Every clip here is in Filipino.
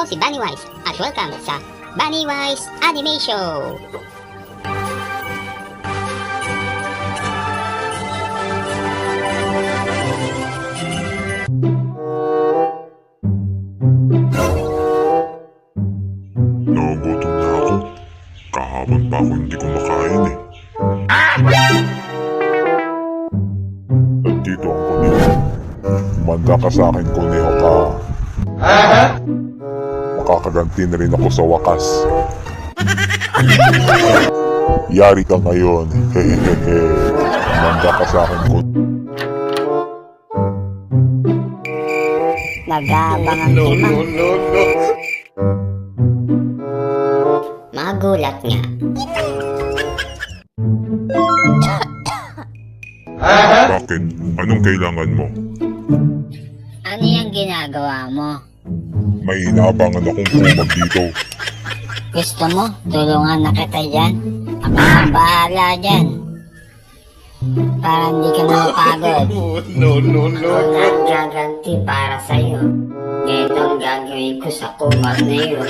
Ako si Bunny Wise at welcome sa Bunny Wise Anime Show! Nagugutom na ako. Kahapon pa ako hindi kumakain eh. Nandito ang kuneho. Manda ka sa akin, kuneho ka. Makakaganti na rin ako sa wakas. Yari ka ngayon. Hehehehe. Manda ka sa akin, kuneho. Nagabang ang timang. Magulat nga. Bakit? Anong kailangan mo? Ano yung ginagawa mo? May inaabangan akong kumag dito. Gusto mo? Tulungan na kita dyan? Ako ang bahala dyan. Para hindi ka mapagod. Ako na ang gaganti para sa'yo. Ganito ang gagawin ko sa kumag na yun.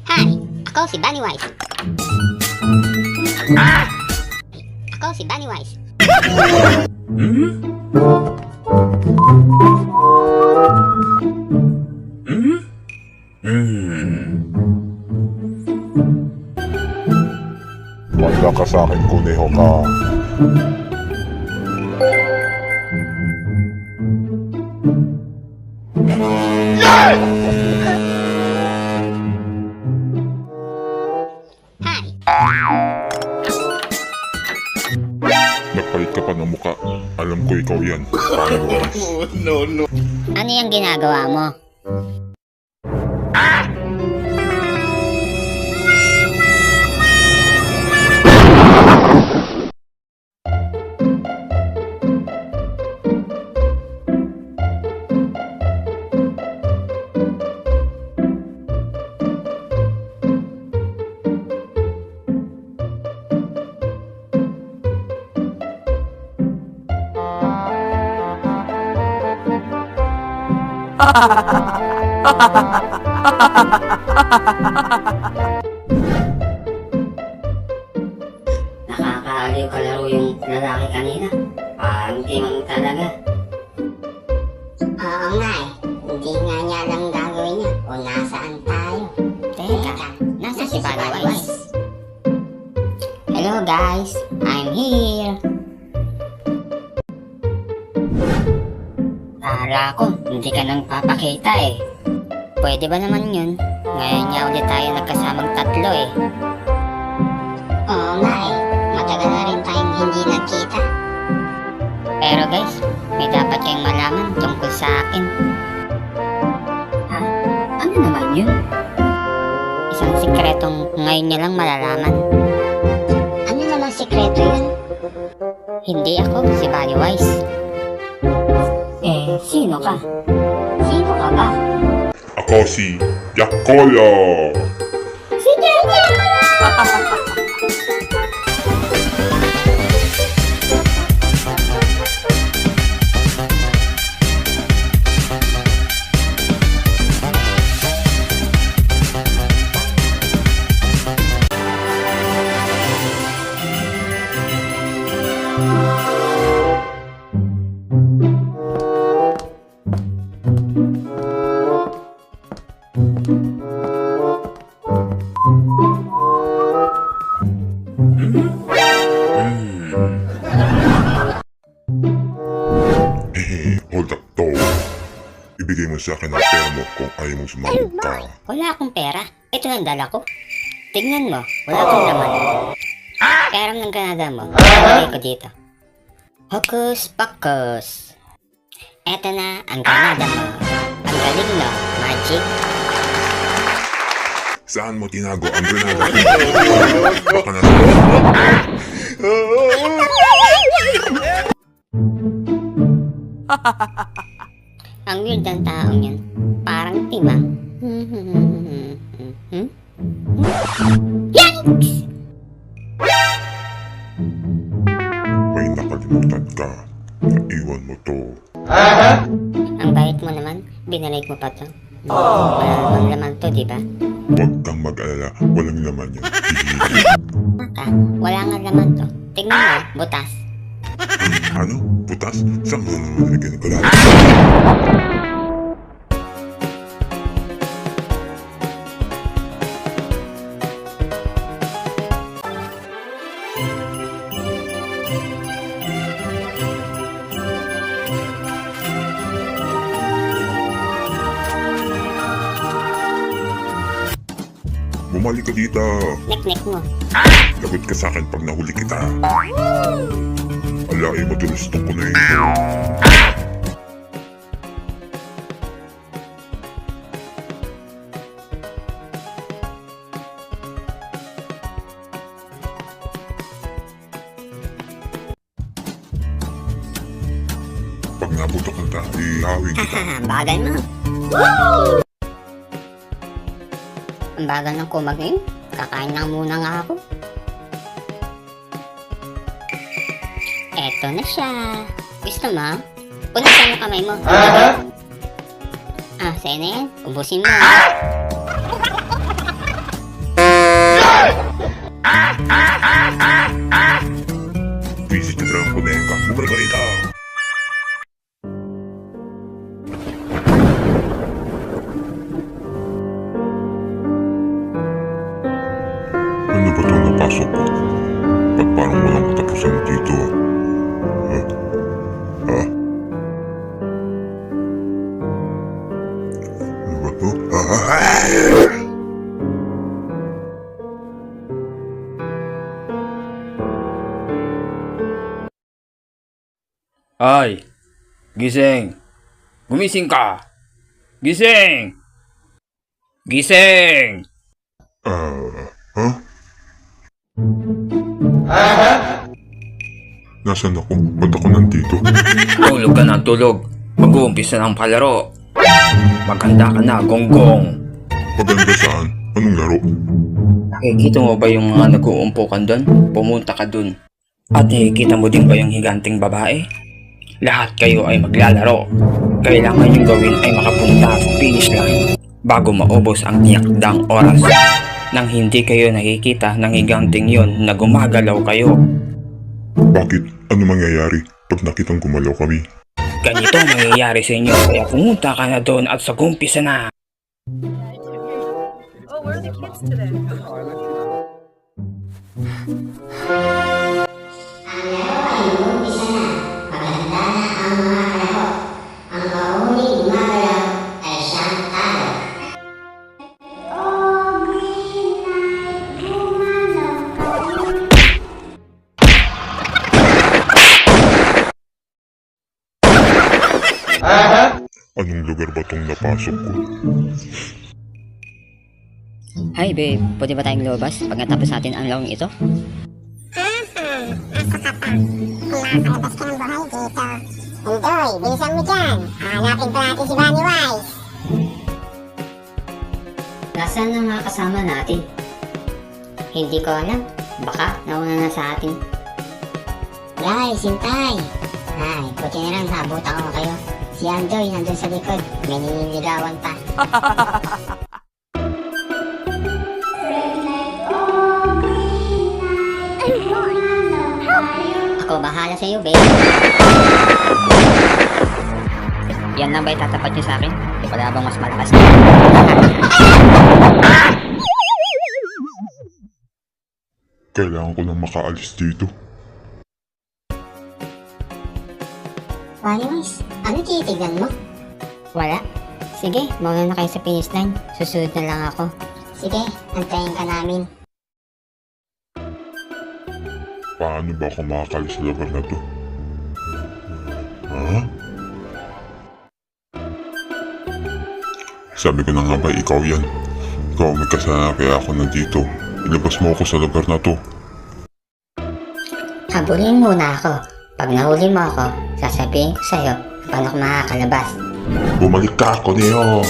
Hi! Ako si Bunny Wise. Ako si Bunny Wise. Manda ka sa akin, kuneho ka. Hi! Nagpalit ka pa ng muka. Alam ko ikaw yan. Bunny Wise. Ano yung ginagawa mo? Nakakaaliw kalaro yung lalaki kanina. Parang timang talaga. Oo nga eh. Hindi nga niya alam gagawin niya kung nasaan tayo. Teka, nasa si Bunny Wise? Hello guys, I'm here. Akala ko, hindi ka nang papakita eh. Pwede ba naman yun? Ngayon niya ulit tayo nagkasamang tatlo eh. Oo nga eh. Matagal na rin tayong hindi nagkita. Pero guys, may dapat kayong malaman tungkol sa akin. Ha? Ano naman yun? Isang sikretong ngayon niya lang malalaman. Ano naman sikreto yun? Hindi ako si Bunny Wise. Eh, sino ka? Sino ka ba? Ako si Yakolo. Si Jenya! Hold up to. Ibigay mo sa akin ang pera mo kung ayaw mong sumabog ka. Wala akong pera. Ito ang dala ko. Tignan mo, wala akong laman. Pera ng Canada mo. Ilagay ko dito. Hocus pocus. Eto na ang Canada mo. Ang galing no, magic. Saan mo tinago ang granada? Baka na Ang weird ng taong yan. Parang timang. Yanks! nakalimutan ka. Naiwan mo to. Ang bait mo naman, binalik mo pa to. Wala namang laman to, di ba? Huwag kang mag-alala, walang laman yan. Maka, wala nga laman to. Tignan mo, butas. Ano? Butas? Saan mo naman nalagyan ko lahat? Bumalik ka dito. Nek-nek mo. Lagot ka sa akin pag nahuli kita. Alain mo tulustong ko na yun. Pag nabutok na ta, ihawin kita. Bagal mo. Ang bagal ng kumag ngayon. Kakain lang muna nga ako. Eto na siya. Gusto mo? Punasan mo kamay mo. Ah, sa'yo na yan. Ubusin mo. Visit ka lang ko na yun ka. Bumalik ka rito. Ano ba itong napasok ko? Ba't parang walang katapusan dito? Ha? Ha? Ano ba ito? Ay, gising. Gumising ka. Gising. Gising. Ha? Nasaan ako? Ba't ako nandito? Tulog ka ng tulog. Mag-uumpisa ng palaro. Maganda ka na, gonggong. Maganda saan? Anong laro? Nakikita mo ba yung mga nag-uumpukan doon? Pumunta ka doon. At nakikita mo din ba yung higanting babae? Lahat kayo ay maglalaro. Kailangan yung gawin ay makapunta sa finish line bago maubos ang tiyakdang oras. Nang hindi kayo nakikita ng higanting yon na gumagalaw kayo. Bakit? Ano mangyayari pag nakitang gumalaw kami? Ganito ang mangyayari sa inyo kaya pumunta ka na doon at sagumpisa na. Oh, where are the kids today? Ang laro ay umpisa na. Maganda na ang mga kalaro. Ang kauling gumagalaw ay siyang talo. Anong lugar ba itong napasok ko? Hi babe, pwede ba tayong lumabas pag natapos natin ang larong ito? Kumakalabas ka ng buhay dito. Enjoy! Bilisan mo dyan! Hanapin pa natin si Bunny Wise! Nasaan ang mga kasama natin? Hindi ko alam. Baka nauna na sa atin. Guys, hintay! Ay, buti na lang nabutan ko kayo. Si Andoy nandun sa likod. May niniligawan pa. Ako bahala sa iyo, babe. Yan lang ba itatapat niyo sa akin? Wala bang mas malakas? Kailangan ko nang makaalis dito. Bunny Wise, ano tinitignan mo? Wala. Sige, mauna na kayo sa finish line. Susunod na lang ako. Sige, antayin ka namin. Paano ba ako makakalis sa lugar na to? Ha? Sabi ko na nga ba, ikaw yan. Ikaw may kasalanan kaya ako nandito. Ilabas mo ako sa lugar na to. Habulin muna ako. Pag nahuli mo ako, sasabihin ko sa'yo paano ako makakalabas. Bumalik ka, Koneo!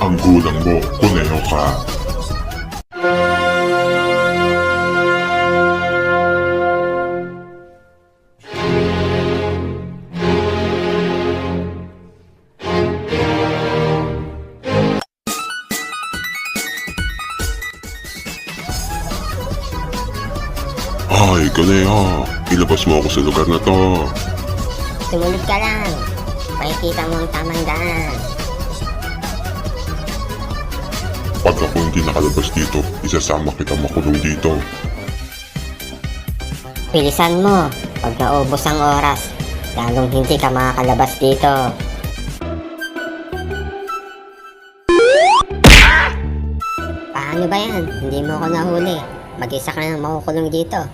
Ang gulang mo, Koneo ka. Dali ha, ilabas mo ako sa lugar na to. Sumunod ka lang. Makikita mo ang tamang daan. Pag ako hindi nakalabas dito, isasama kitang makulong dito. Bilisan mo. Pag naubos ang oras, lalong hindi ka makakalabas dito. Paano ba yan? Hindi mo ako nahuli. Mag-isa ka na makukulong dito.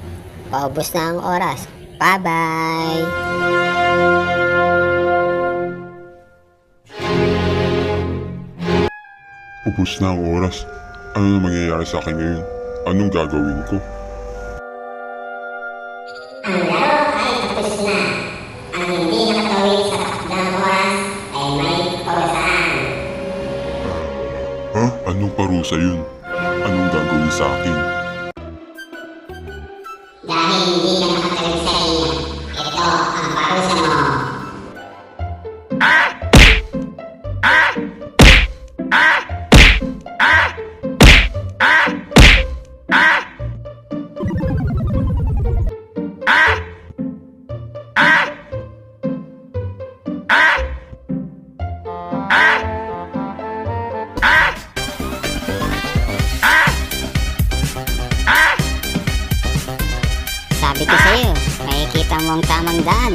Paubos na ang oras. Bye-bye! Ubus na ang oras. Ano na mangyayari sa akin ngayon? Anong gagawin ko? Ang laro ay tapos na. Ang hindi nakatawid sa takdang oras ay may parusahan. Ha? Anong parusa yun? Anong gagawin sa akin? Dahil hindi ka nakatawid sa inyo, ito ang parusa mo. Sabi ko sa'yo, makikita mo ang tamang daan.